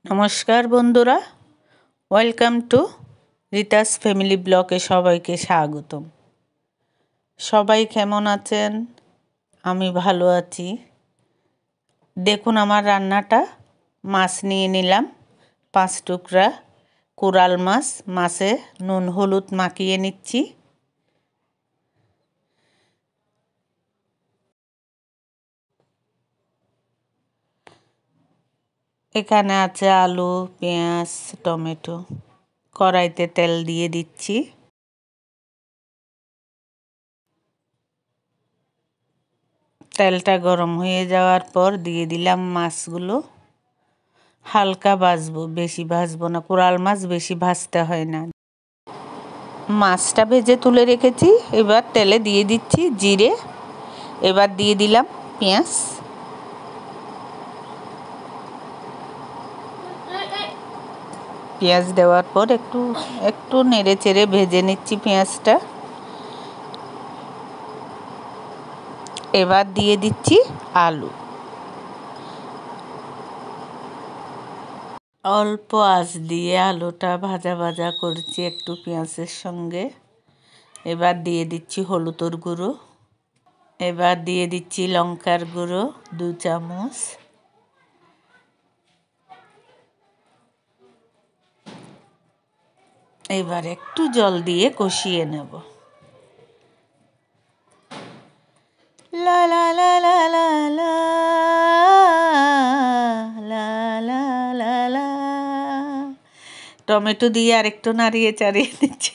নমস্কার বন্ধুরা, welcome to রিতাস family ব্লগে সবাইকে স্বাগতম। সবাই কেমন আছেন? আমি ভালো আছি। দেখুন আমার রান্নাটা। মাছ নিয়ে নিলাম 5 টুকরা কোরাল মাছ। মাছে নুন হলুদ মাখিয়ে নিচ্ছি। এখানে আছে আলু, পেঁয়াজ, টমেটো। কড়াইতে তেল দিয়ে দিচ্ছি। তেলটা গরম হয়ে যাওয়ার পর দিয়ে দিলাম মাছগুলো। হালকা ভাজবো, বেশি ভাজবো না। কোরাল মাছ বেশি ভাজতে হয় না। মাছটা ভেজে তুলে রেখেছি। এবার তেলে দিয়ে দিচ্ছি জিরে। এবার দিয়ে দিলাম পেঁয়াজ। পেঁয়াজ দেওয়ার পর একটু নেড়ে চেড়ে ভেজে নিচ্ছি পেঁয়াজটা। এবার দিয়ে দিচ্ছি আলু। অল্প আঁচ দিয়ে আলুটা ভাজা ভাজা করছি একটু পেঁয়াজের সঙ্গে। এবার দিয়ে দিচ্ছি হলুদের গুঁড়ো। এবার দিয়ে দিচ্ছি লঙ্কার গুঁড়ো 2 চামচ। এবার একটু জল দিয়ে কষিয়ে নেব। লা লা লা লা লা লা লা লা লা লা। টমেটো দিয়ে আরেকটু নাড়িয়ে চাড়িয়ে দিচ্ছি।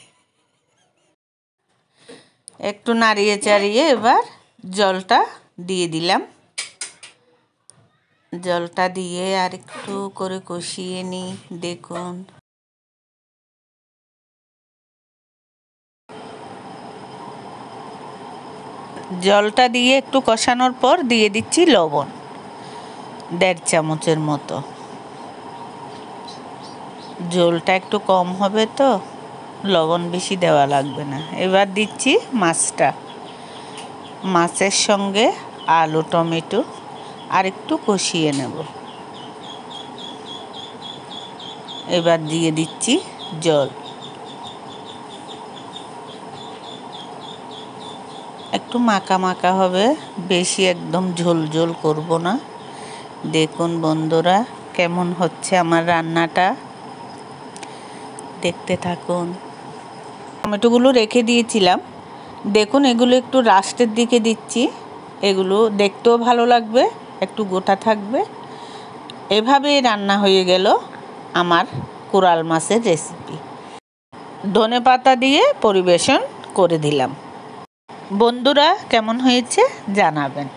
একটু নাড়িয়ে চাড়িয়ে এবার জলটা দিয়ে দিলাম। জলটা দিয়ে আরেকটু করে কষিয়ে নিই। দেখুন জলটা দিয়ে একটু কষানোর পর দিয়ে দিচ্ছি লবণ 1.5 চামচের মতো। ঝোলটা একটু কম হবে তো লবণ বেশি দেওয়া লাগবে না। এবার দিচ্ছি মাছটা। মাছের সঙ্গে আলু টমেটো আর একটু কষিয়ে নেব। এবার দিয়ে দিচ্ছি জল। একটু মাখা মাখা হবে, বেশি একদম ঝোল ঝোল করব না। দেখুন বন্ধুরা কেমন হচ্ছে আমার রান্নাটা, দেখতে থাকুন। টমেটোগুলো রেখে দিয়েছিলাম, দেখুন এগুলো একটু লাস্টের দিকে দিচ্ছি। এগুলো দেখতেও ভালো লাগবে, একটু গোটা থাকবে। এভাবেই রান্না হয়ে গেল আমার কোরাল মাছের রেসিপি। ধনেপাতা দিয়ে পরিবেশন করে দিলাম। বন্ধুরা কেমন হয়েছে জানাবেন।